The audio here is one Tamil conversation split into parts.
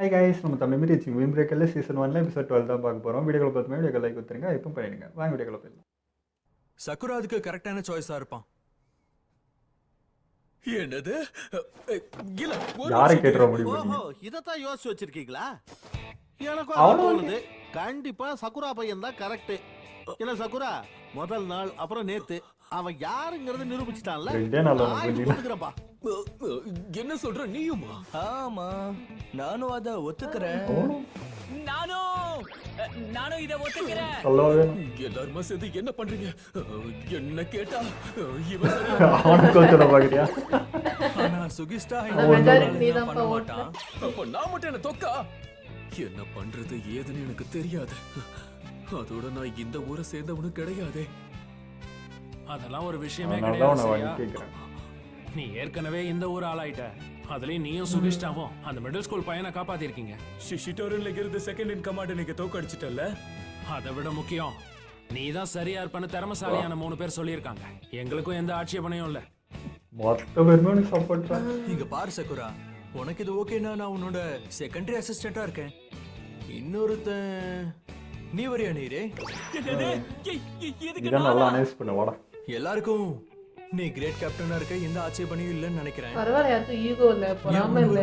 ஹாய் கைஸ், நம்ம தமிழ் ரீச்சிங் விம் பிரேக்கர்ல சீசன் 1 எபிசோட் 12 தான் பார்க்க போகிறோம். வீடியோக்களை பார்த்துமே வீடியோ லைக் கொடுத்துருங்க, இப்போ பண்ணிடுங்க. வாங்க வீடியோக்களை போயிடலாம். சக்குரா அதுக்கு கரெக்டான சாய்ஸா இருப்பான். என்னது? யாரை கேட்டுற முடிவு? ஓஹோ, இதத்தான் யோசிச்சு வச்சிருக்கீங்களா? எனக்கு தோணுது கண்டிப்பா சக்குரா பையன் தான் கரெக்ட். என்ன சக்குரா, முதல் நாள் அப்புறம் நேத்து அவன் யாருங்கறத நிரூபிச்சிட்டான்ல. என்ன சொல்ற நீயுமா? ஆமா, நானும் அத ஒத்துக்கிறேன். நானும் இத ஒத்துக்கிறேன். எல்லாரும் சேர்ந்து என்ன பண்றீங்க? என்ன கேட்டா ஆனா சுகிஸ்டா பண்ண மாட்டான். அப்ப நான் மட்டும் என்ன தொக்கா? என்ன பண்றது ஏதுன்னு எனக்கு தெரியாது. அதோட நான் இந்த ஊரை சேர்ந்தவனு கிடையாது. அதெல்லாம் ஒரு விஷயமே கிடையாது. நீ ஏற்கனவே இந்த ஊர் ஆளாயிட்ட. அதுலயும் நீயும் சுகிஷ்டாவும் அந்த மிடில் ஸ்கூல் பையனை காப்பாத்திருக்கீங்க. ஷிஷிட்டோரன்ல இருந்து செகண்ட் இன் கமாண்ட் நீங்க தோக்கடிச்சிட்டல்ல. அதை விட முக்கியம், நீ தான் சரியா இருப்பன்னு திறமசாலியான 3 பேர் சொல்லியிருக்காங்க. எங்களுக்கும் எந்த ஆட்சேபனையும் இல்ல. இங்க பாரு சக்குரா, உனக்கு இது ஓகேனா நான் உன்னோட செகண்டரி அசிஸ்டண்டா இருக்கேன். இன்னொருத்தன் நீ வரியா நீரே? எல்லாருக்கும் நீ கிரேட் கேப்டனா இருக்க எந்த ஆட்சேபனையும் இல்லன்னு நினைக்கிறேன். பரவாயில்ல, யாருக்கு ஈகோ இல்ல, பொறாமை இல்ல.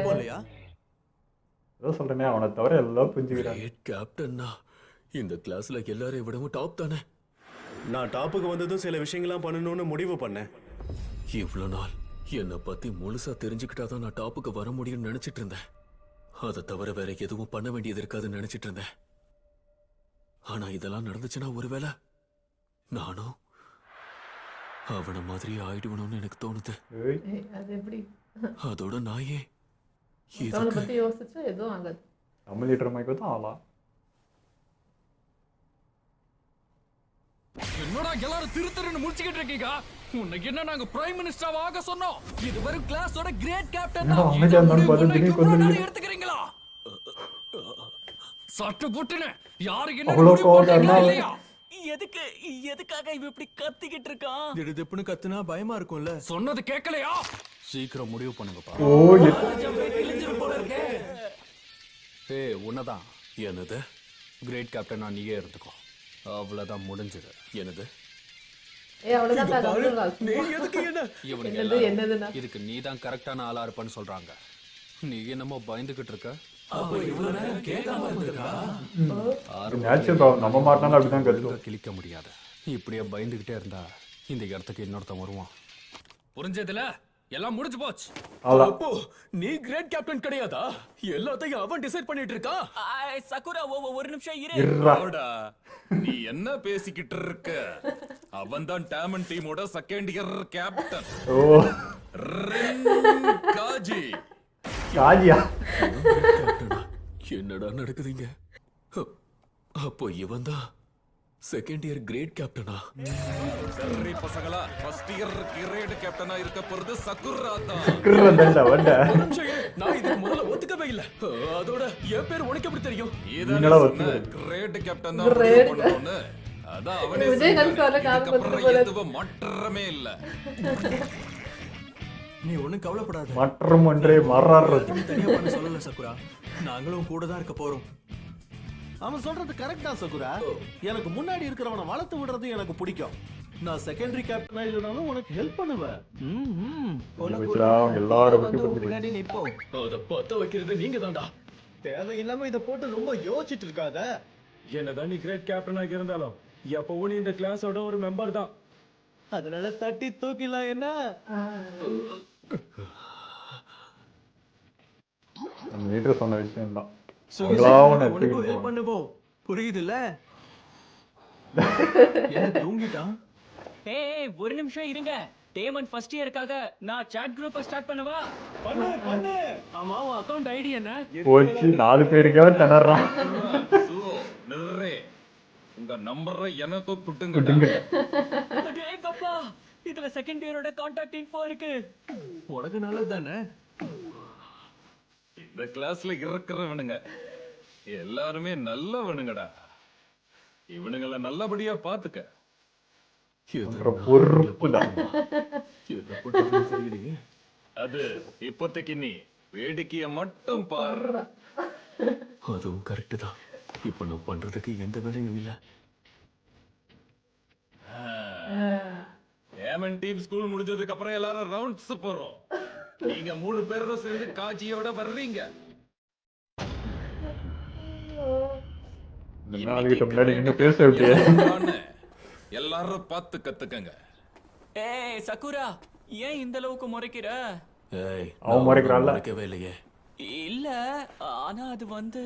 ஏதோ சொல்றேனே, அவனை தவிர எல்லாம் புரிஞ்சுக்கிறாங்க. கிரேட் கேப்டன்னா இந்த கிளாஸ்ல எல்லாரையும் விடவும் டாப் தானே. நான் டாப்புக்கு வந்ததும் சில விஷயங்கள்லாம் பண்ணணும்னு முடிவு பண்ணேன். இவ்வளவு நாள் என்னை பத்தி முழுசா தெரிஞ்சுக்கிட்டாதான் நான் டாப்புக்கு வர முடியும்னு நினைச்சிட்டு இருந்தேன். அதை தவிர வேற எதுவும் பண்ண வேண்டியது இருக்காதுன்னு நினைச்சிட்டு இருந்தேன். ஆனா இதெல்லாம் நடந்துச்சுன்னா ஒருவேளை நானும் அவன மாதிரி ஆயிடுவனும்னு எனக்கு தோணுது. அது எப்படி? அதோட நாயே அவனை பத்தி யோசிச்சு எதுவும் ஆகாது. நம்ம லீடர் மைக்கு தான் ஆளா. என்னடா எல்லாரும் திருத்தருன்னு முடிச்சுக்கிட்டு இருக்கீங்க? உனக்கு என்ன நாங்க பிரைம் மினிஸ்டர் ஆக சொன்னோம்? இது வெறும் கிளாஸோட கிரேட் கேப்டன் தான். எடுத்துக்கிறீங்களா? சட்டு புட்டுன்னு யாருக்கு என்ன? எதுக்காக இவன் இப்படி கத்திக்கிட்டு இருக்கான்? திடுதிப்புன்னு கத்துனா பயமா இருக்கும்ல. சொன்னது கேட்கலையா? சீக்கிரம் முடிவு பண்ணுங்கப்பா. ஏய், உன்னதான். என்னது? கிரேட் கேப்டனா நீயே இருந்துக்கோ. அவ்வளவுதான், முடிஞ்சது. என்னது? இதுக்கு நீ தான் கரெக்டான ஆளா இருப்பன்னு சொல்றாங்க. நீ என்னமோ பயந்துகிட்டு இருக்க. கிழிக்க முடியாது. இப்படியே பயந்துகிட்டே இருந்தா இந்த இடத்துக்கு இன்னொருத்தன் வருவான். புரிஞ்சதுல? எல்லாம் முடிஞ்சு போச்சு. அப்போ நீ கிரேட் கேப்டன் கிடையாதா? எல்லாத்தையும் அவன் டிசைட் பண்ணிட்டு இருக்கான். சக்குரா, ஒரு நிமிஷம் இரு. நீ என்ன பேசிக்கிட்டு இருக்க? அவன் தான் டாமன் டீமோட செகண்ட் இயர் கேப்டன். காஜி. காஜியா? என்னடா நடக்குதுங்க? அப்போ இவன் தான் செகண்ட் இயர் கிரேட் கேப்டனா? சரி பசங்களா, ஃபர்ஸ்ட் இயர் கிரேட் கேப்டனா இருக்க போறது சக்குரா தான். நான் இதுக்கு முதல்ல ஒத்துக்கவே இல்ல. அதோட என் பேர் உனக்கு எப்படி தெரியும்? கிரேட் கேப்டன் தான் பண்ணணும்னு. அதான் அவனே எதுவும் மாற்றமே இல்ல. நீ ஒண்ணும் கவலைப்படாத. மாற்றம் ஒன்றே மாறாறது. தனியா பண்ண சொல்லல சக்குரா, நாங்களும் கூட தான் இருக்க போறோம். அவன் சொல்றது கரெக்டா சக்குரா. எனக்கு முன்னாடி இருக்கிறவனை வளர்த்து விடுறது எனக்கு பிடிக்கும். நான் செகண்டரி கேப்டனா இல்லனாலும் உனக்கு ஹெல்ப் பண்ணுவேன். பின்னாடி நிப்போம். அத பத்த வைக்கிறது நீங்க தான்டா. தேவையில்லாம இத போட்டு ரொம்ப யோசிச்சுட்டு இருக்காத. என்னதான் நீ கிரேட் கேப்டனா இருந்தாலும் எப்பவும் நீ இந்த கிளாஸோட ஒரு மெம்பர் தான். அதனால தட்டி தூக்கிலாம். என்ன லீடர் சொன்ன விஷயம் தான். பண்ணுவோம், புரியுதுல்ல? தூங்கிட்டான். ஒரு நிமிஷம் இருங்க. டேமன் ஃபர்ஸ்ட் இயர்க்காக நான் சாட் குரூப் ஸ்டார்ட் பண்ணவா? பண்ணு. ஆமா, உன் அக்கவுண்ட் ஐடி என்ன? போச்சு, 4 பேருக்கே திணறான். உங்க நம்பரை எனக்கு குட்டுங்க. அப்பா, இதுல செகண்ட் இயரோட கான்டாக்ட் இன்ஃபோ இருக்கு. உனக்கு நல்லது தானே? இந்த கிளாஸ்ல இருக்கிறவனுங்க எல்லாருமே நல்லவனுங்கடா. இவனுங்களை நல்லபடியா பாத்துக்க. அது இப்போதைக்கு நீ வேடிக்கைய மட்டும் பாரு. அதுவும் கரெக்டு தான். இப்போ நான் பண்றதுக்கு எந்த வேலையும் இல்லை. ஏமன் டீம் ஸ்கூல் முடிஞ்சதுக்கு அப்புறம் எல்லாரும் ரவுண்ட்ஸ் போறோம். நீங்க 3 பேரும் சேர்ந்து காட்சியோட வர்றீங்க. அதுக்கிட்ட முன்னாடி நீங்க பேச விட்டியே. எல்லாரும் பார்த்து கத்துக்கங்க. ஏய் சக்குரா, ஏன் இந்த அளவுக்கு முறைக்கிற? ஏய், அவன் முறைக்கிறான்ல. முறைக்கவே இல்லையே. இல்ல, ஆனா அது வந்து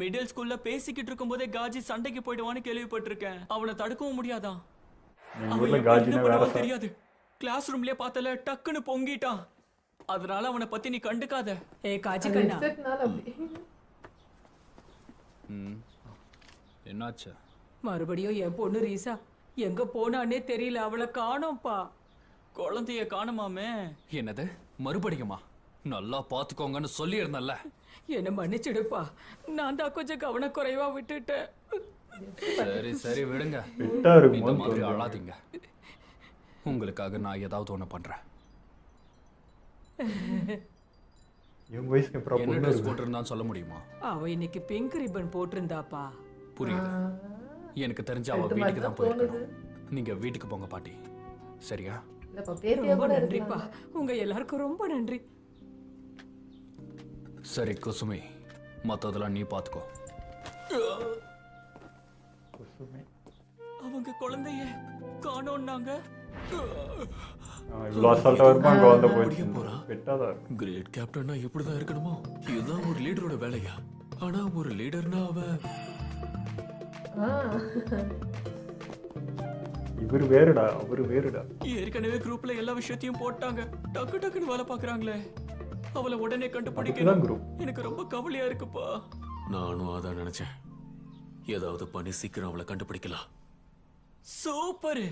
மிடில் ஸ்கூல்ல பேசிக்கிட்டு இருக்கும்போதே காஜி சண்டைக்கு போயிடுவான்னு கேள்விப்பட்டிருக்கேன். அவனை தடுக்கவும் முடியாதான். எங்க அவன் ஊர்ல எப்படி காஜினா என்ன வேற பண்ணுவான்னு சார். தெரியாது. கிளாஸ் ரூம்லயே பார்த்தல டக்குன்னு பொங்கிட்டான். அதனால அவனை பத்தி நீ கண்டுக்காத. ஏய் காஜி கண்ணா, ஹெட்செட்னால அப்படி. என்னாச்சு? மறுபடியும் என் பொண்ணு ரீசா எங்க போனானே தெரியல, அவளை காணோம்ப்பா. குழந்தைய காணுமாமே. என்னது மறுபடியுமா? நல்லா பாத்துக்கோங்கன்னு சொல்லி இருந்தல்ல. என்ன மன்னிச்சிடுப்பா, நான் தான் கொஞ்சம் கவனக்குறைவா விட்டுட்டேன். சரி சரி விடுங்க. பெட்டா இந்த இருக்குமோன்னு மாதிரி தோணுது. அழாதீங்க. உங்களுக்காக நான் ஏதாவது ஒண்ணு பண்றேன். இவங்க வயசுக்கு அப்புறம் என்ன பொண்ணு ட்ரெஸ் இருக்கு. போட்டிருந்தான்னு சொல்ல முடியுமா? அவ இன்னைக்கு பிங்க் ரிப்பன் போட்டிருந்தாப்பா. புரியுது. எனக்கு தெரிஞ்ச அவ இது வீட்டுக்கு தான் மட்டும் போயிருக்கணும். நீங்க வீட்டுக்கு போங்க பாட்டி. சரியா? இல்லப்பா, பேத்தியா ரொம்ப கூட நன்றிப்பா, இருக்கலாம். உங்க எல்லாருக்கும் ரொம்ப நன்றி. சரி குசுமி, மத்ததெல்லாம் நீ பாத்துக்கோ. குசுமி. அவங்க குழந்தைய காணோம்னாங்க. இவ்வளோ அசால்ட்டா வருமா அங்கே வந்த அப்படியே போயிடுச்சு. போறான். பெட்டா தான் இருக்கு. கிரேட் கேப்டன்னா இப்படிதான் இருக்கணுமோ? இதுதான் ஒரு லீடரோட வேலையா? ஆனா ஒரு லீடர்னா அவன் ஆ. இவர் வேறுடா, அவர் வேறுடா. ஏற்கனவே குரூப்ல எல்லா விஷயத்தையும் போட்டாங்க. டக்கு டக்குன்னு வேலை பாக்குறாங்களே. அவளை உடனே அதுக்குதான் கண்டுபிடிக்கணும். குரூப். எனக்கு ரொம்ப கவலையா இருக்குப்பா. நானும் அதான் நினைச்சேன். ஏதாவது பண்ணி சீக்கிரம் அவளை கண்டுபிடிக்கலாம். சூப்பர்.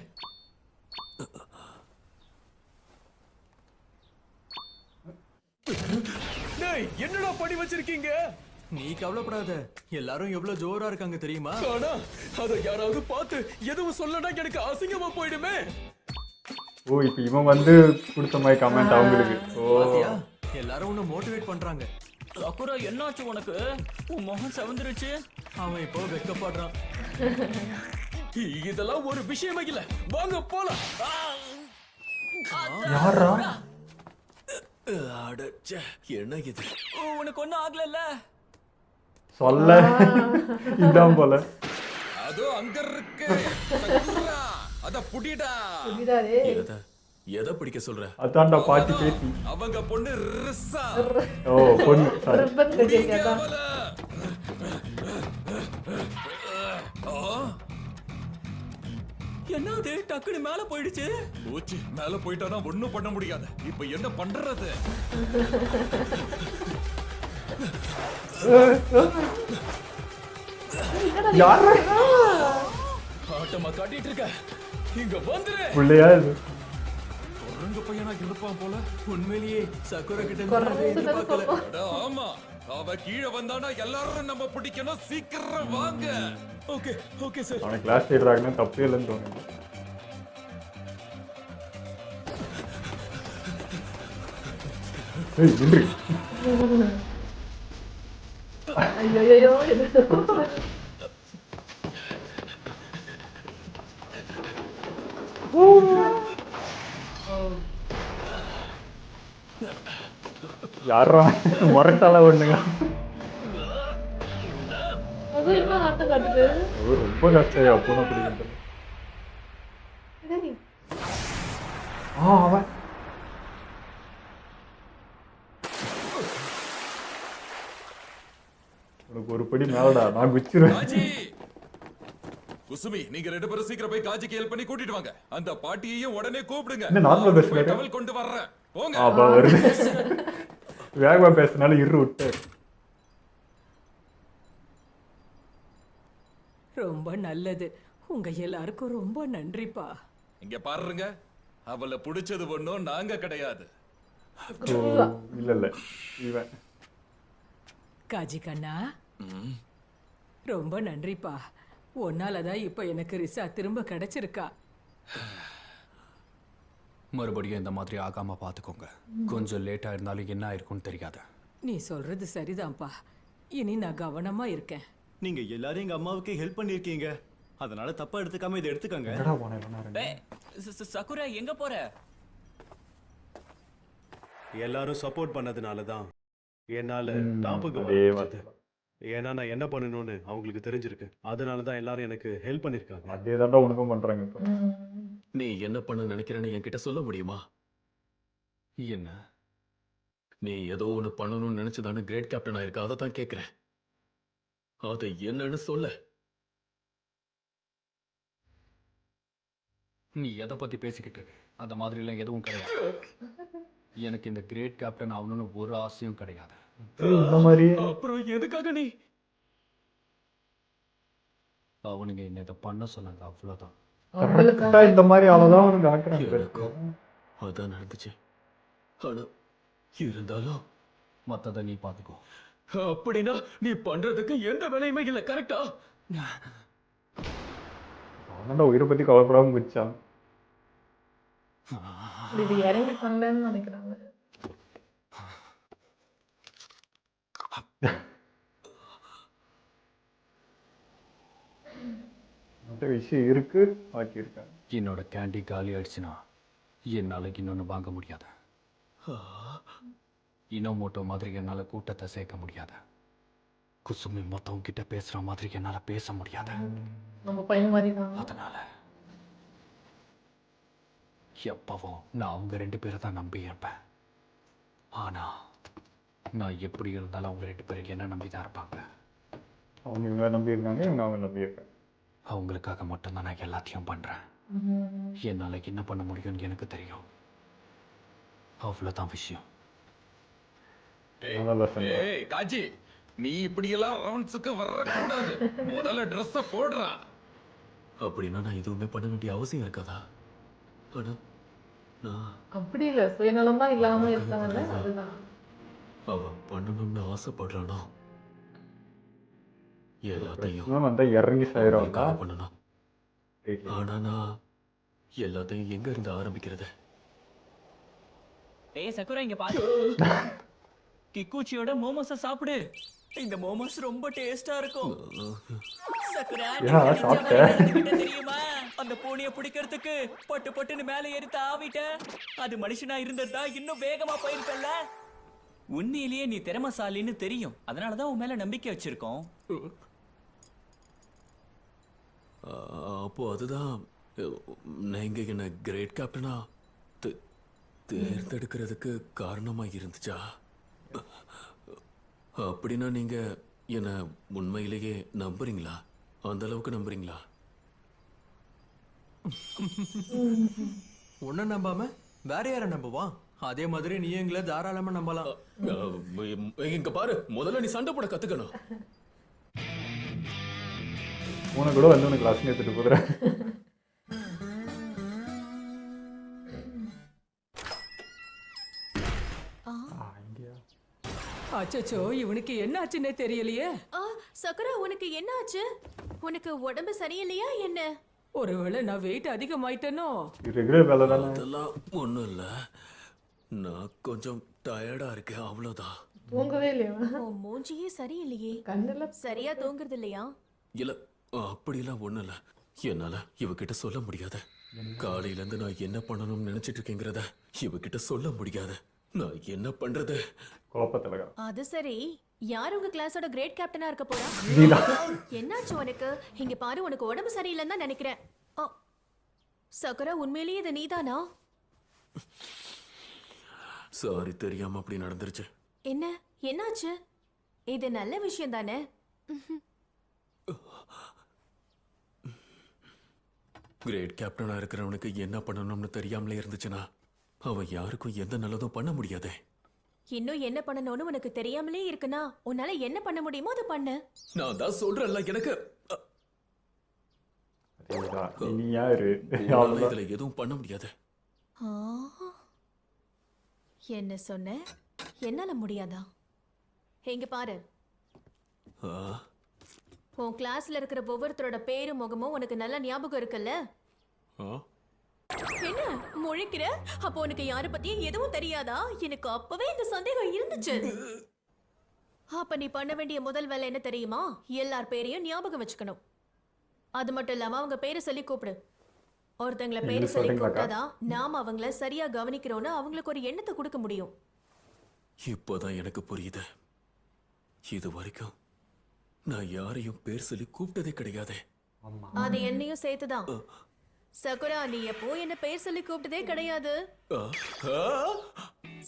என்னடா பண்ணி வச்சிருக்கீங்க? நீ கவலைப்படாத, எல்லாரும் எவ்வளவு ஜோரா இருக்காங்க தெரியுமா? ஆனா அத யாராவது பார்த்து எதுவும் சொல்லனா எனக்கு அசிங்கமா போயிடுமே. ஓ, இப்போ இவன் வந்து கொடுத்த மாதிரி கமெண்ட் அவங்களுக்கு. ஓ, பாத்தியா, எல்லாரும் உன்னை மோட்டிவேட் பண்றாங்க. சக்குரா, என்னாச்சு உனக்கு? உன் முகம் செவந்துருச்சு. அவன் இப்போ வெக்கப்படுறான். இதெல்லாம் ஒரு விஷயமே இல்ல. வாங்க போலாம். யாரா? அடச்சே, என்ன இது? உனக்கு ஒண்ணும் ஆகலல்ல? சொல்ல இதான் போல. அதோ அங்க இருக்கு. அத புடிடா. புரியுதாடே? எதை பிடிக்க சொல்ற? அதான்டா பாட்டி பேத்தி. அவங்க பொண்ணு ரிஸ்ஸா. ஓ, பொண்ணு. சாரி. ரிப்பன் கட்டிருக்கேன். என்னது டக்குன்னு மேல போயிடுச்சு? ஊச்சி மேல போயிட்டானா ஒண்ணும் பண்ண முடியாது. இப்ப என்ன பண்றது? யாரா? ஆட்டமா காட்டிட்டு இருக்க. இங்க வந்துரு. பிள்ளையா இது? குரங்கு பையனா இருப்பான் போல. உண்மையிலேயே சக்குரா கிட்ட குரங்கு இருந்து அதை எதிர்பார்க்கல. அட ஆமா, அவ கீழே வந்தானா எல்லாரும் நம்ம பிடிக்கணும். சீக்கிரம் வாங்க. Okay okay sir. அவனை கிளாஸ் லீடர் ஆகினா தப்பே இல்லைன்னு தோணுது. ஏய், நின்று. ஐயோ, என்ன? யாரா முரட்டால ஒண்ணுங்க. அது என்ன ஆட்டம் காட்டுது? அது ரொம்ப கஷ்டம் அப்போ பிடிக்கிறது. என்னடி? அவன் உனக்கு ஒரு படி மேலடா, நான் குச்சிருவேன். காஜி, குசுமி, நீங்க 2 பேரும் சீக்கிரம் போய் காஜிக்கு ஹெல்ப் பண்ணி கூட்டிட்டு வாங்க. அந்த பாட்டியையும் உடனே கூப்பிடுங்க. என்ன நார்மலா பேசுறாரு? டவல் கொண்டு வர்றேன். போங்க. அப்பா வருது. வேகமா பேசினாலும் இரு விட்டு. ரொம்ப நல்லது, உங்க எல்லாருக்கும் ரொம்ப நன்றிப்பா. இங்க பாருங்க, அவளை புடிச்சது ஒண்ணும் நாங்க கிடையாது. ஓ, இல்ல இல்ல இவன். காஜி கண்ணா, ரொம்ப நன்றிப்பா. உன்னாலதான் இப்ப எனக்கு ரிசா திரும்ப கிடைச்சிருக்கா. மறுபடியும் இந்த மாதிரி ஆகாம பாத்துக்கோங்க. கொஞ்சம் லேட்டா இருந்தாலும் என்ன ஆயிருக்கும்னு தெரியாது. நீ சொல்றது சரிதான்ப்பா. இனி நான் கவனமா இருக்கேன். நீங்க எல்லாரும் எங்க அம்மாவுக்கு ஹெல்ப் பண்ணிருக்கீங்க, அதனால தப்பா எடுத்துக்காம இதை எடுத்துக்கங்க. எங்கடா போனேன் இவ்வளவு நேரம்? சக்குரா எங்க போற? எல்லாரும் சப்போர்ட் பண்ணதுனால தான் என்னால டாப்புக்கு அதே வர வார்த்தை. முடிஞ்சது. ஏன்னா நான் என்ன பண்ணணும்னு அவங்களுக்கு தெரிஞ்சிருக்கு. அதனால தான் எல்லாரும் எனக்கு ஹெல்ப் பண்ணிருக்காங்க. அதே தாண்டா உனக்கும் பண்றாங்க இப்போ. நீ என்ன பண்ண நினைக்கிறேன்னு என்கிட்ட சொல்ல முடியுமா? என்ன நீ ஏதோ ஒன்று பண்ணணும்னு நினைச்சுதானே கிரேட் கேப்டன் ஆயிருக்க? அதை தான் கேட்கிறேன். அது என்னன்னு சொல்ல. நீ எதை பத்தி பேசிக்கிட்டு அந்த மாதிரிலாம் எதுவும் கிடையாது. எனக்கு இந்த கிரேட் கேப்டன் ஆகணும்னு ஒரு ஆசையும் கிடையாது. இந்த மாதிரி அப்புறம் எதுக்காக நீ? அவனுங்க என்ன இதை பண்ண சொன்னாங்க, அவ்வளவுதான். கரெக்டா இந்த மாதிரி ஆளதான் அவனுக்கு ஆக்குறாங்க. எனக்கும் அதான் நடந்துச்சு. ஆனா இருந்தாலும் மத்ததை நீ பாத்துக்கோ. அப்படின்னா நீ பண்றதுக்கு எந்த வேலையுமே இல்லை, கரெக்டா? அவனோட உயிரை பத்தி கவலைப்படாம குதிச்சான். இது இறங்கி பண்ணலன்னு நினைக்கிறாங்க. அந்த விஷயம் இருக்கு ஆக்கி இருக்காங்க. என்னோட கேண்டி காலி ஆயிடுச்சுன்னா என்னால இன்னொன்னு வாங்க முடியாது. இனோமோட்டோ மாதிரி என்னால கூட்டத்தை சேர்க்க முடியாது. குசுமி மொத்தவங்க கிட்ட பேசுற மாதிரி என்னால பேச முடியாது. நம்ம பையன் மாதிரி தான். அதனால எப்பவும் நான் அவங்க 2 பேரை தான் நம்பி இருப்பேன். ஆனா நான் எப்படி இருந்தாலும் அவங்க 2 பேரும் என்ன நம்பி தான் இருப்பாங்க. அவங்க இவங்க நம்பி இருக்காங்க, இவங்க அவங்க நம்பி இருக்காங்க. அவங்களுக்காக மட்டும்தான் நான் எல்லாத்தையும் பண்றேன். என்னால என்ன பண்ண முடியும்னு எனக்கு தெரியும். அவ்வளவுதான் விஷயம். ஏய் காஜி, நீ இப்படி எல்லாம் ரவுண்ட்ஸ்க்கு வரக்கூடாது. முதல்ல ட்ரெஸ்ஸ போடுறா. அப்படின்னா நான் எதுவுமே பண்ண வேண்டிய அவசியம் இருக்காதா? ஆனா நான் அப்படி இல்ல, சுயநலமா இல்லாம இருக்காங்கல்ல, அதுதான். அவன் பண்ணணும்னு ஆசைப்படுறானோ எல்லாத்தையும் இன்னும் வந்தா இறங்கி சாயிரும். அவனுக்காக பண்ணணும். ஆனா நான் எல்லாத்தையும் எங்க இருந்து ஆரம்பிக்கிறது? ஏய் சக்குரா இங்க பாரு. கிக்குச்சியோட மோமோஸ சாப்பிடு. இந்த மோமோஸ் ரொம்ப டேஸ்டா இருக்கும். சக்குரா நீ நினைச்ச தெரியுமா? அந்த பூனைய பிடிக்கிறதுக்கு பட்டு பட்டுன்னு மேல ஏறி தாவிட்ட. அது மனுஷனா இருந்திருந்தா இன்னும் வேகமா போயிருப்பல்ல. உண்மையிலேயே நீ திறமசாலின்னு தெரியும், அதனாலதான் உன் மேல நம்பிக்கை வச்சிருக்கோம். அப்போ அதுதான் நீங்க என்ன கிரேட் கேப்டனா தேர்ந்தெடுக்கிறதுக்கு காரணமா இருந்துச்சா? அப்படின்னா நீங்க என்ன உண்மையிலேயே நம்புறீங்களா? அந்த அளவுக்கு நம்புறீங்களா? உன்னை நம்பாம வேற யாரை நம்புவான்? அதே மாதிரி நீ எங்களை தாராளமா நம்பலாம். இங்க பாரு, முதல்ல நீ சண்டை போட கத்துக்கணும். உனக்கு கூட வந்து உனக்கு கிளாஸ் எடுத்துட்டு போகிறேன். அச்சச்சோ, இவனுக்கு என்ன ஆச்சுன்னே தெரியலையே. சக்குரா, உனக்கு என்ன ஆச்சு? உனக்கு உடம்பு சரியில்லையா என்ன? ஒருவேளை நான் வெயிட் அதிகமாயிட்டேனோ? ரெகுலர் வேலை தானே. அதெல்லாம் ஒண்ணும் இல்ல, நான் கொஞ்சம் டயர்டா இருக்கேன், அவ்வளவுதான். தூங்கவே இல்லையா? உன் மூஞ்சியே சரியில்லையே. கண்ணுல சரியா தூங்குறது இல்லையா? இல்ல, அப்படிலாம் ஒண்ணும் இல்ல. என்னால இவகிட்ட சொல்ல முடியாது. காலையில இருந்து நான் என்ன பண்ணணும்னு நினைச்சிட்டு இருக்கேங்கிறத இவகிட்ட சொல்ல முடியாது. நான் என்ன பண்றது? குழப்பத்துல. அது சரி, யார் உங்க கிளாஸோட கிரேட் கேப்டனா இருக்க போறா? என்னாச்சு உனக்கு? இங்க பாரு, உனக்கு உடம்பு சரியில்லைன்னு தான் நினைக்கிறேன். சக்குரா, உண்மையிலேயே இது நீதானா? சாரி, தெரியாம அப்படி நடந்துருச்சு. என்ன என்னாச்சு? இது நல்ல விஷயம் தானே? கிரேட் கேப்டனா இருக்கிறவனுக்கு என்ன பண்ணணும்னு தெரியாமலே இருந்துச்சுன்னா அவன் யாருக்கும் எந்த நல்லதும் பண்ண முடியாதே. இன்னும் என்ன பண்ணணும்னு உனக்கு தெரியாமலே இருக்குன்னா உன்னால என்ன பண்ண முடியுமோ அதை பண்ணு. நான் தான் சொல்றேன்ல, எனக்கு நீ யாரு? இதுல எதுவும் பண்ண முடியாது. என்ன சொன்ன? என்னால முடியாதா? எங்க பாரு, உன் கிளாஸ்ல இருக்கிற ஒவ்வொருத்தரோட பேரும் முகமும் உனக்கு நல்ல ஞாபகம் இருக்குல்ல? என்ன முழிக்கிற? அப்போ உனக்கு யார பத்தியும் எதுவும் தெரியாதா? எனக்கு அப்பவே இந்த சந்தேகம் இருந்துச்சு. அப்ப நீ பண்ண வேண்டிய முதல் வேலை என்ன தெரியுமா? எல்லார் பேரையும் ஞாபகம் வச்சுக்கணும். அது மட்டும் இல்லாம அவங்க பேரை சொல்லி கூப்பிடு. ஒருத்தங்கள பேரை சொல்லி கூப்பிட்டாதான் நாம அவங்கள சரியா கவனிக்கிறோன்னு அவங்களுக்கு ஒரு எண்ணத்தை கொடுக்க முடியும். இப்போதான் எனக்கு புரியுது. இது வரைக்கும் நான் யாரையும் பேர் சொல்லி கூப்பிட்டதே கிடையாது. அது என்னையும் சேர்த்துதான். சகுரா, நீ எப்போ என்ன பேர் சொல்லி கூப்பிட்டதே கிடையாது.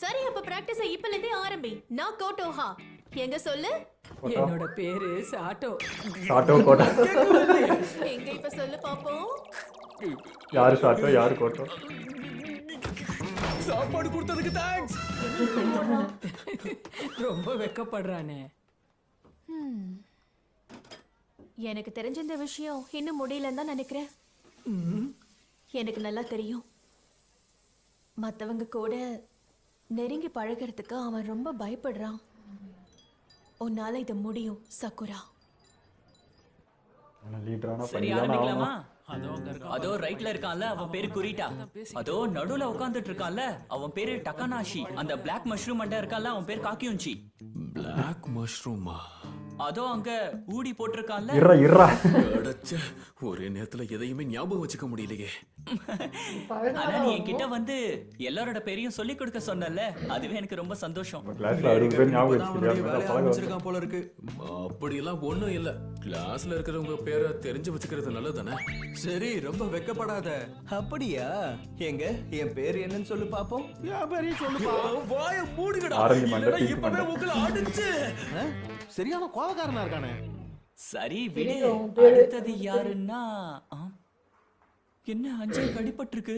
சரி, அப்ப பிராக்டிஸ் இப்பல இருந்தே ஆரம்பி. நான் கோட்டோஹா. எங்க சொல்லு? என்னோட பேரு சாட்டோ. சாட்டோ கோட்டா. எங்க இப்ப சொல்லு பாப்போம். யாரு சாட்டோ யாரு கோட்டோ? சாப்பாடு கொடுத்ததுக்கு தேங்க்ஸ். ரொம்ப வெக்கப்படுறானே. எனக்கு தெரிஞ்ச இந்த விஷயம் இன்னும் முடியலன்னு தான் நினைக்கிறேன். எனக்கு நல்லா தெரியும், மத்தவங்க கூட நெருங்கி பழகிறதுக்கு அவன் ரொம்ப பயப்படுறான். உன்னால இது முடியும் சகுரா. சரி, ஆரம்பிக்கலாமா? அதோ ரைட்ல இருக்கான்ல, அவன் பேரு குரிட்டா. அதோ நடுவுல உட்கார்ந்துட்டு இருக்கான்ல, அவன் பேரு டக்கானாஷி. அந்த பிளாக் மஷ்ரூம் மண்டை இருக்கான்ல, அவன் பேர் காக்கியுன்சி. பிளாக் மஷ்ரூமா? அதோ அங்க ஊடி போட்டிருக்கான்ல. ஒரே நேரத்துல எதையுமே ஞாபகம் வச்சுக்க முடியலையே. ஆனா நீ என்கிட்ட வந்து எல்லாரோட பேரையும் சொல்லி கொடுக்க சொன்னல, அதுவே எனக்கு ரொம்ப சந்தோஷம். போல இருக்கு. அப்படி எல்லாம் ஒண்ணும் இல்ல. கிளாஸ்ல இருக்கிறவங்க பேரை தெரிஞ்சு வச்சுக்கிறது நல்லதானே? சரி, ரொம்ப வெக்கப்படாத. அப்படியா? எங்க என் பேர் என்னன்னு சொல்லு பாப்போம். என் பேரையும் சொல்லுப்பா. வாய மூடுங்கடா. இப்பவே உங்களை அடிச்சு. சரியான கோவக்காரனா இருக்கானே. சரி விடு. அடுத்தது யாருன்னா என்ன அஞ்சல் கடிபட்டிருக்கு?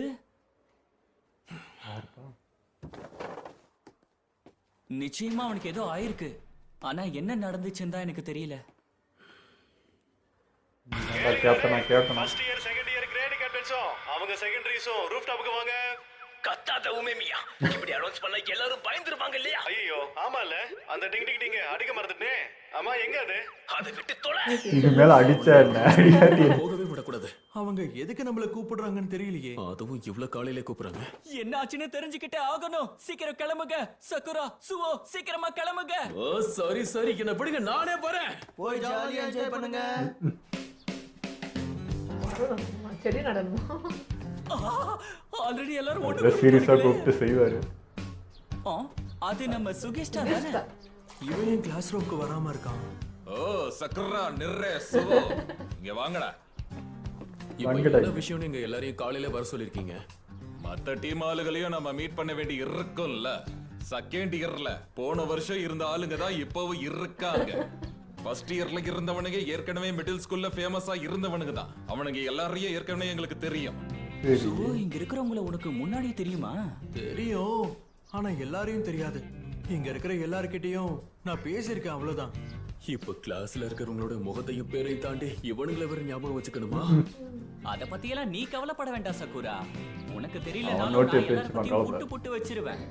நிச்சயமா அவனுக்கு ஏதோ ஆயிருக்கு. ஆனா என்ன நடந்துச்சுன்னு தான் எனக்கு தெரியல. First year second year great கேப்டன்ஸும் அவங்க செகண்டரிஸும் ரூஃப் டாப்புக்கு வாங்க. கத்தாத உமேமியா, இப்படி அனௌன்ஸ் பண்ணா எல்லாரும் பயந்துருவாங்க இல்லையா? ஐயோ ஆமால, அந்த டிங் டிங் டிங் அடிக்க மறந்துட்டேன். ஆமா, எங்க அது? அதை விட்டு தொலை. இது மேல அடிச்சா என்ன? போகவே விடக்கூடாது. அவங்க எதுக்கு நம்மள கூப்பிடுறாங்கன்னு தெரியலையே. அதுவும் இவ்வளவு காலையில கூப்பிடுறாங்க. என்ன ஆச்சுன்னு தெரிஞ்சுக்கிட்டே ஆகணும். சீக்கிரம் கிளம்புங்க. சகுரா, சுவோ, சீக்கிரமா கிளம்புங்க. ஓ சரி சரி, என்ன விடுங்க, நானே போறேன். போய் ஜாலியா என்ஜாய் பண்ணுங்க. செடி நடணுமா? ஆல்ரெடி எல்லாரும் ஒண்ணு சீரியஸா கூப்பிட்டு செய்வாரு. அது நம்ம சுகேஷ்டா தானே? இவன் ஏன் கிளாஸ் ரூமுக்கு வராம இருக்கான்? ஓ சக்கரா நிர்ரே சுவோ, இங்க வாங்கடா. என்ன விஷயம்? நீங்க எல்லாரையும் காலையில வர சொல்லிருக்கீங்க. மத்த டீம் ஆளுகளையும் நம்ம மீட் பண்ண வேண்டி இருக்கும்ல. செகண்ட் இயர்ல போன வருஷம் இருந்த ஆளுங்க தான் இப்பவும் இருக்காங்க. ஃபர்ஸ்ட் இயர்ல இருந்தவனுங்க ஏற்கனவே மிடில் ஸ்கூல்ல ஃபேமஸா இருந்தவனுங்க தான். அவனுங்க எல்லாரையும் ஏற்கனவே எங்களுக்கு தெரியும். சோ இங்க இருக்கிறவங்கள உனக்கு முன்னாடியே தெரியுமா? தெரியும், ஆனா எல்லாரையும் தெரியாது. இங்க இருக்கிற எல்லார்கிட்டயும் நான் பேசியிருக்கேன், அவ்வளவுதான். இப்ப கிளாஸ்ல இருக்கிறவங்களோட முகத்தையும் பேரையும் தாண்டி இவனுங்களை வேற ஞாபகம் வச்சுக்கணுமா? அத பத்தி எல்லாம் நீ கவலைப்பட வேண்டாம் சகுரா. உனக்கு தெரியல, நான் புட்டு புட்டு வச்சிருவேன்.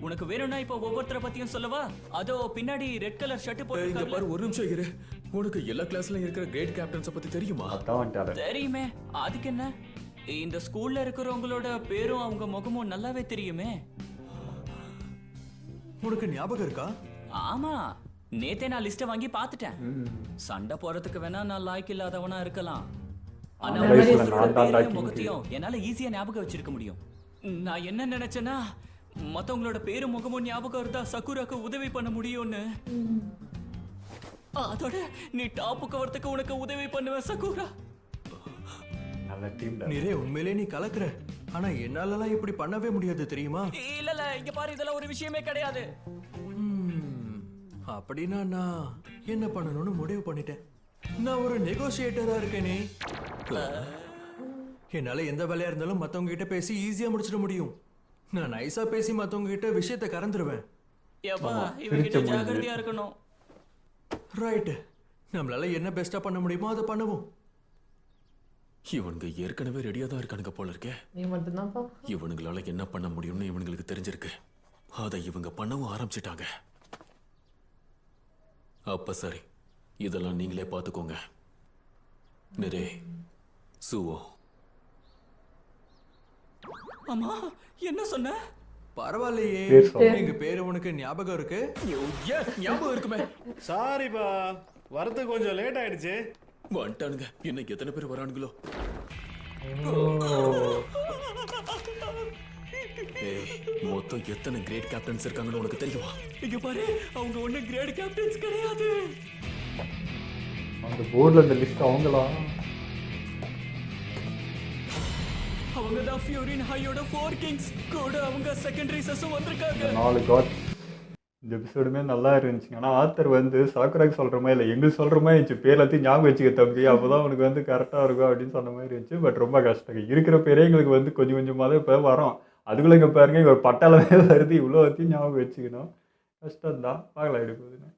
உனக்கு வேணும்னா இப்ப ஒவ்வொருத்தர பத்தியும் சொல்லவா? அதோ பின்னாடி ரெட் கலர் ஷர்ட் போட்டு பாரு. ஒரு நிமிஷம் இரு. உனக்கு எல்லா கிளாஸ்லயும் இருக்கிற கிரேட் கேப்டன்ஸ பத்தி தெரியுமா? தெரியுமே. அதுக்கு என்ன? இந்த ஸ்கூல்ல இருக்கிறவங்களோட பேரும் அவங்க முகமும் நல்லாவே தெரியுமே. உனக்கு ஞாபகம் இருக்கா? ஆமா, நேத்தே நான் லிஸ்ட வாங்கி பாத்துட்டேன். சண்டை போறதுக்கு வேணா நான் லாய்க்கு இல்லாதவனா இருக்கலாம், ஆனா முகத்தையும் என்னால ஈஸியா ஞாபகம் வச்சிருக்க முடியும். நான் என்ன நினைச்சேன்னா, மத்தவங்களோட பேரும் முகமும் ஞாபகம் இருந்தா சகுராக்கு உதவி பண்ண முடியும்னு. அதோட நீ டாப்புக்கு வரதுக்கு உனக்கு உதவி பண்ணுவேன் சகுரா. நிறைய உண்மையிலே நீ கலக்குற. ஆனா என்னாலலாம் இப்படி பண்ணவே முடியாது தெரியுமா? இல்ல இங்க பாரு, இதெல்லாம் ஒரு விஷயமே கிடையாது. அப்படின்னா நான் என்ன பண்ணணும்னு முடிவு பண்ணிட்டேன். நான் ஒரு நெகோசியேட்டரா இருக்கேனே. என்னால எந்த வேலையா இருந்தாலும் மத்தவங்க கிட்ட பேசி ஈஸியா முடிச்சிட முடியும். நான் நைஸா பேசி மத்தவங்க கிட்ட விஷயத்தை கறந்துருவேன். ஜாகிரதையா இருக்கணும். ரைட், நம்மளால என்ன பெஸ்டா பண்ண முடியுமோ அதை பண்ணுவோம். இவனுங்க ஏற்கனவே ரெடியா தான் இருக்கானுங்க போல இருக்கே. நீ மட்டும்தான்ப்பா. இவனுங்களால என்ன பண்ண முடியும்னு இவனுங்களுக்கு தெரிஞ்சிருக்கு. அதை இவங்க பண்ணவும் ஆரம்பிச்சிட்டாங்க. அப்ப சரி, இதெல்லாம் நீங்களே பாத்துக்கோங்க. நிரே, சுவோ. அம்மா, என்ன சொன்ன? பரவாயில்லையே, பேர் சொல்லு. எங்க பேரு உனக்கு ஞாபகம் இருக்கு? ஞாபகம் இருக்குமே. சாரிப்பா, வரதுக்கு கொஞ்சம் லேட் ஆயிடுச்சு. வந்துட்டானுங்க. என்ன எத்தனை பேர் வரானுங்களோ? ஏய், மொத்தம் எத்தனை கிரேட் கேப்டன்ஸ் இருக்காங்கன்னு உனக்கு தெரியுமா? இங்க பாரு, அவங்க ஒண்ணு கிரேட் கேப்டன்ஸ் கிடையாது. அந்த போர்டில் இந்த லிஸ்ட் அவங்களா? அவங்க தான் ஃபியூரின் ஹையோட 4 கிங்ஸ். கூட அவங்க செகண்டரி சஸும் வந்திருக்காங்க. 4 காட்ஸ். இந்த எபிசோடுமே நல்லா இருந்துச்சுங்க. ஆனால் ஆத்தர் வந்து சாக்குராக்கு சொல்கிற மாதிரி இல்லை, எங்களுக்கு சொல்கிற மாதிரி இருந்துச்சு. பேர் எல்லாத்தையும் ஞாபகம் வச்சுக்க தம்பி, அப்போ தான் உனக்கு வந்து கரெக்டாக இருக்கும் அப்படின்னு சொன்ன மாதிரி இருந்துச்சு. பட் ரொம்ப கஷ்டம். இருக்கிற பேரே எங்களுக்கு வந்து கொஞ்சம் கொஞ்சமாக தான் இப்போ வரோம். அதுக்குள்ளே இங்கே பாருங்க, இவர் பட்டாளமே வருது. இவ்வளோ வரைக்கும் ஞாபகம் வச்சுக்கணும். கஷ்டம்தான். பார்க்கலாம் எடுக்குதுன்னு.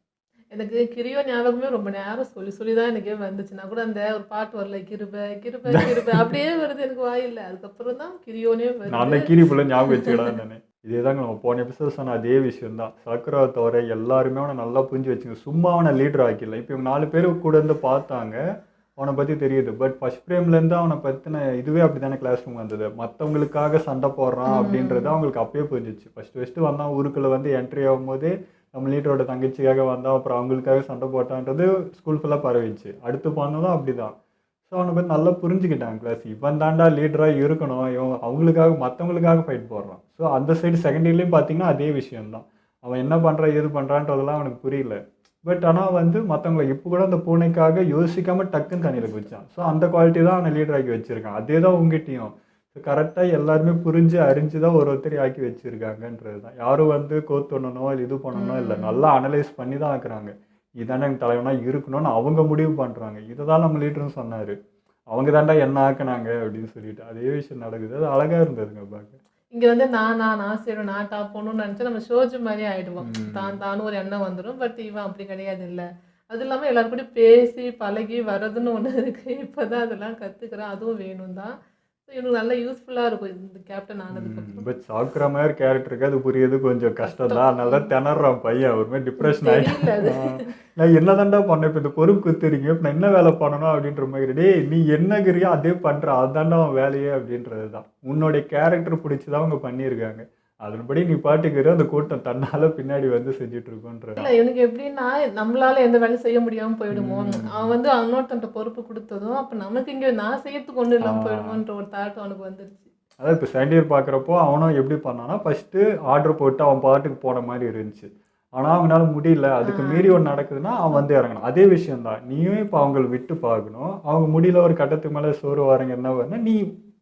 எனக்கு கிரியோ ஞாபகமே ரொம்ப நேரம் சொல்லி சொல்லி தான் எனக்கே வந்துச்சு. நான் கூட அந்த ஒரு பாட்டு வரல, கிருப கிருப கிருப அப்படியே வருது எனக்கு வாயில்ல. அதுக்கப்புறம் தான் கிரியோனே வருது. நான் அந்த கீரி ஃபுல்லாக ஞாபகம் வச்சுக்கிடான்னு தானே. இதே தாங்க நம்ம போன எபிசோட் சொன்ன அதே விஷயம் தான். சாக்குராவை தவிர எல்லாருமே அவனை நல்லா புரிஞ்சு வச்சுங்க. சும்மா அவனை லீடர் ஆக்கிடல. இப்போ இவங்க 4 பேர் கூட இருந்து பார்த்தாங்க, அவனை பற்றி தெரியுது. பட் ஃபர்ஸ்ட் ஃப்ரேம்லேருந்து அவனை பற்றின இதுவே அப்படி தானே கிளாஸ் ரூம் வந்தது. மற்றவங்களுக்காக சண்டை போடுறான் அப்படின்றது அவங்களுக்கு அப்பயே புரிஞ்சிச்சு. ஃபஸ்ட்டு வந்தான் ஊருக்குள்ளே வந்து என்ட்ரி ஆகும்போது நம்ம லீடரோட தங்கச்சிக்காக வந்தான், அப்புறம் அவங்களுக்காக சண்டை போட்டான்றது ஸ்கூல் ஃபுல்லாக பரவிச்சு. அடுத்து பண்ணதும் அப்படி தான். ஸோ அவனை பற்றி நல்லா புரிஞ்சுக்கிட்டான் கிளாஸ். இவன் தாண்டா லீடராக இருக்கணும், இவன் அவங்களுக்காக மற்றவங்களுக்காக ஃபைட் போடுறான். ஸோ அந்த சைடு செகண்ட் இயர்லேயும் பார்த்தீங்கன்னா அதே விஷயம்தான். அவன் என்ன பண்ணுறான் ஏது பண்ணுறான்றதெல்லாம் அவனுக்கு புரியல. பட் ஆனால் வந்து மற்றவங்களை இப்போ கூட அந்த பூனைக்காக யோசிக்காமல் டக்குன்னு தண்ணியில் குதிச்சான். ஸோ அந்த குவாலிட்டி தான் அவனை லீடராக்கி வச்சுருக்கான். அதே தான் உங்ககிட்டையும். ஸோ கரெக்டாக எல்லாருமே புரிஞ்சு அறிஞ்சு தான் ஒருத்தர் ஆக்கி வச்சுருக்காங்கன்றது தான். யாரும் வந்து கோத்தொண்ணனோ இது பண்ணணும் இல்லை, நல்லா அனலைஸ் பண்ணி தான் ஆக்குறாங்க. இதானே எனக்கு தலைவனாக இருக்கணும்னு அவங்க முடிவு பண்ணுறாங்க. இதை தான் நம்ம லீடர்னு சொன்னார். அவங்க தாண்டா என்ன ஆக்குனாங்க அப்படின்னு சொல்லிட்டு அதே விஷயம் நடக்குது. அது அழகாக இருந்ததுங்க பார்க்க. இங்கே வந்து நான் செய்யணும், நான் டாப் போகணும்னு நினச்சா நம்ம ஷோஜு மாதிரியே ஆகிடுவோம். தானும் ஒரு எண்ணம் வந்துடும். பட் இவன் அப்படி கிடையாது இல்லை. அது இல்லாமல் எல்லாரும் கூட பேசி பழகி வர்றதுன்னு ஒன்று இருக்குது. இப்போ தான் அதெல்லாம் கற்றுக்கிறேன். அதுவும் வேணும் தான். இவனுக்கு நல்லா யூஸ்ஃபுல்லாக இருக்கும் இந்த கேப்டன் ஆனதுக்கு. பட் சாக்குற மாதிரி கேரக்டருக்கு அது புரியுது கொஞ்சம் கஷ்டம் தான். அதனால தான் திணறான் பையன். ஒரு மாதிரி டிப்ரெஷன் ஆகிட்டு நான் என்ன தாண்டா பண்ணேன், இப்போ இந்த பொறுப்பு குத்துறீங்க, இப்போ நான் என்ன வேலை பண்ணணும் அப்படின்ற மாதிரி. டேய் நீ என்னங்கிறியோ அதே பண்ணுற, அதுதாண்டா அவன் வேலையே அப்படின்றது தான். உன்னுடைய கேரக்டர் பிடிச்சி தான் அவங்க பண்ணியிருக்காங்க. அதன்படி நீ பாட்டுக்கிற அந்த கூட்டம் தன்னால பின்னாடி வந்து செஞ்சுட்டு இருக்கோன்ற. இல்லை இவனுக்கு எப்படின்னா நம்மளால எந்த வேலையும் செய்ய முடியாமல் போயிடுமோ. அவன் வந்து இன்னொருத்தன்ட்ட பொறுப்பு கொடுத்ததும் அப்போ நமக்கு இங்கே நான் செய்யறதுக்கு ஒன்றும் இல்லாமல் போயிடுமோன்ற ஒரு தாட் அவனுக்கு வந்துருச்சு. அதாவது இப்போ செகண்ட் இயர் பார்க்குறப்போ அவனும் எப்படி பண்ணான்னா ஃபஸ்ட்டு ஆர்டர் போட்டு அவன் பாட்டுக்கு போன மாதிரி இருந்துச்சு. ஆனால் அவங்களால முடியல, அதுக்கு மீறி ஒன்று நடக்குதுன்னா அவன் வந்து இறங்கணும். அதே விஷயம்தான். நீயும் இப்போ அவங்களை விட்டு பார்க்கணும். அவங்க முடியல, ஒரு கட்டத்துக்கு மேலே சோறு வரங்க என்ன வரணும், நீ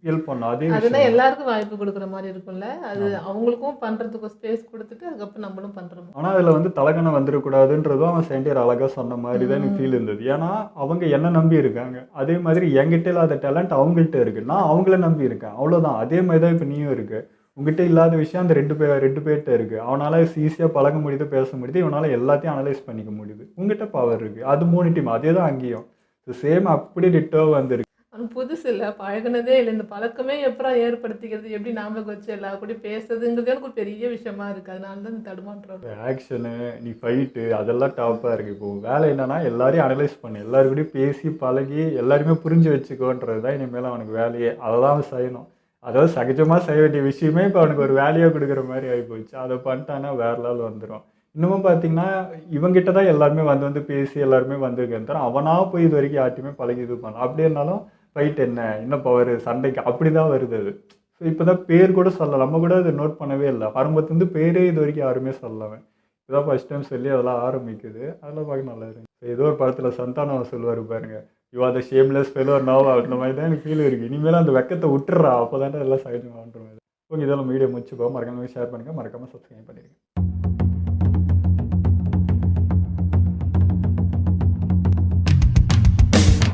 ஹெல்ப் பண்ணும். அதே அதுதான் எல்லாருக்கும் வாய்ப்பு கொடுக்குற மாதிரி இருக்கும்ல. அது அவங்களுக்கும் பண்ணுறதுக்கு ஸ்பேஸ் கொடுத்துட்டு அதுக்கப்புறம் நம்மளும் பண்ணுறோம். ஆனால் அதில் வந்து தலகணம் வந்துடக்கூடாதுன்றதும் அவன் செகண்ட் இயர் அழகாக சொன்ன மாதிரி தான் எனக்கு ஃபீல் இருந்தது. ஏன்னா அவங்க என்ன நம்பி இருக்காங்க, அதே மாதிரி என்கிட்ட இல்லாத டேலண்ட் அவங்கள்ட்ட இருக்குது, நான் அவங்கள நம்பி இருக்கேன், அவ்வளோதான். அதே மாதிரி தான் இப்போ நீயும் இருக்கு. உங்ககிட்ட இல்லாத விஷயம் அந்த ரெண்டு பேர்கிட்ட இருக்குது. அவனால் ஈஸியாக பழக முடியுது, பேச முடியுது, இவனால் எல்லாத்தையும் அனலைஸ் பண்ணிக்க முடியுது. உங்ககிட்ட பவர் இருக்குது. அது 3 டீம் அதே தான் அங்கேயும். ஸோ சேம் அப்படி டிட்டோ வந்துருக்கு. அவன் புதுசு இல்லை, பழகினதே இல்லை. இந்த பழக்கமே எப்பறம் ஏற்படுத்திக்கிறது, எப்படி ஞாபகம் வச்சு எல்லா கூட பேசுறதுங்கிறது எனக்கு ஒரு பெரிய விஷயமா இருக்குது. அதனால தான் இந்த தடுமாற்றம். ஆக்ஷனு, நீ ஃபைட்டு, அதெல்லாம் டாப்பாக இருக்குது. இப்போ வேலை என்னன்னா எல்லாரையும் அனலைஸ் பண்ணு, எல்லாருக்கூடயும் பேசி பழகி எல்லாருமே புரிஞ்சு வச்சுக்கோன்றது தான் இனிமேல் அவனுக்கு வேலையே. அதை தான் அவன் செய்யணும். அதாவது சகஜமாக செய்ய வேண்டிய விஷயமே இப்போ அவனுக்கு ஒரு வேலையாக கொடுக்குற மாதிரி ஆகிப்போச்சு. அதை பண்ணிட்டானா வேற லெவல் வந்துடும். இன்னமும் பார்த்தீங்கன்னா இவங்ககிட்ட தான் எல்லாருமே வந்து பேசி எல்லாருமே வந்திருக்கேன் தவிர அவனாக போய் இது வரைக்கும் யார்ட்டையுமே பழகி இது பண்ணலாம். அப்படி இருந்தாலும் ஃபைட் என்ன பவர் சண்டைக்கு அப்படி தான் வருது அது. ஸோ இப்போ தான் பேர் கூட சொல்லலாம். நம்ம கூட அதை நோட் பண்ணவே இல்லை. ஆரம்பத்துலேருந்து பேரே இது வரைக்கும் யாருமே சொல்லலாம். இப்போதான் ஃபர்ஸ்ட் டைம் சொல்லி அதெல்லாம் ஆரம்பிக்குது. அதெல்லாம் பார்க்க நல்லா இருக்கு. ஏதோ ஒரு படத்தில் சந்தானம் சொல்லுவார் பாருங்க, you are the shameless fellow now, அந்த மாதிரி தான் எனக்கு ஃபீல் இருக்குது. இனிமேல் அந்த வெக்கத்தை விட்டுறா, அப்போ தானே எல்லாம் சகஜமாகன்ற மாதிரி. ஓகே, இதெல்லாம் வீடியோ முடிச்சுப்போம். மறக்காம ஷேர் பண்ணுங்கள், மறக்காமல் சப்ஸ்கிரைப் பண்ணிடுங்க.